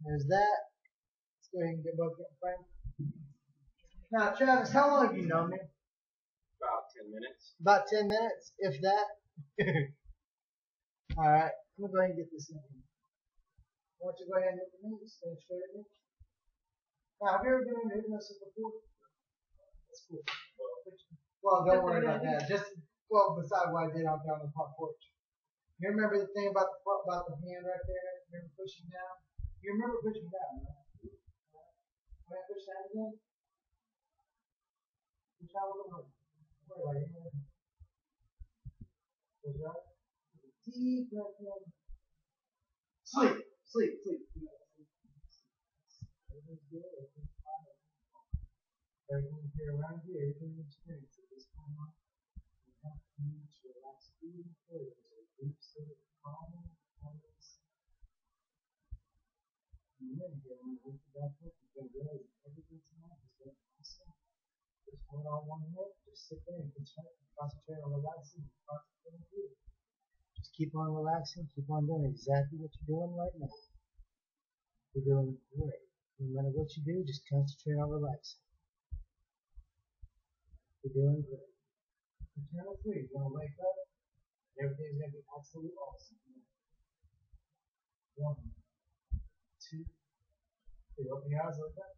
There's that. Let's go ahead and get both in frame. Now, Travis, how long have you known me? About 10 minutes. About 10 minutes, if that. Alright, I'm going to go ahead and get this in. I want you to go ahead and look at me. Stand straight at me. Now, have you ever been in hypnosis before? That's cool. Well, don't worry about that. Just, beside what I did out there on the front porch. You remember the thing about the hand right there? Remember pushing down? You remember pushing down, right? Can I push down again? Push down a little more. Wait, right here. Push out. Deep breath in. Sleep. Everything's good. Everything's fine. Everything here around you, everything you experience at this point on, you have to relax even further. So deep sleep, calming, calmness. And then you're going to lift it back up. You're going to realize that everything tonight is going awesome. Just hold on one minute. Just sit there and concentrate on relaxing. Concentrate on you. Just keep on relaxing. Keep on doing exactly what you're doing right now. You're doing great. No matter what you do, just concentrate on relaxing. You're doing great. Eternal free. You're going to wake up. Everything's going to be absolutely awesome. 1, 2, 3. Open your eyes like that.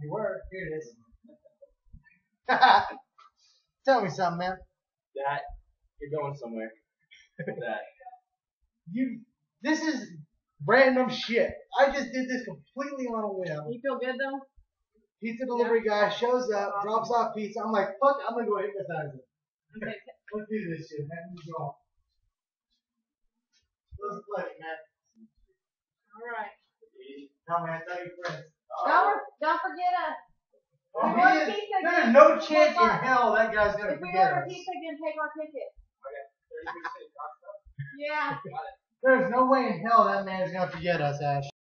You were. Here it is. Tell me something, man. That, you're going somewhere. That. This is random shit. I just did this completely on a whim. You feel good though? Pizza delivery guy shows up, drops off pizza. I'm like, fuck it, I'm gonna go hypnotize him. Okay. Let's do this shit, man. Let's go. It was a pleasure, man. Alright. No, man, tell your friends. Don't forget us. Oh, If we order pizza there's again, no chance in hell that guy's gonna if we forget order us. pizza again, take our ticket. Okay. Yeah. There's no way in hell that man's gonna forget us, Ash.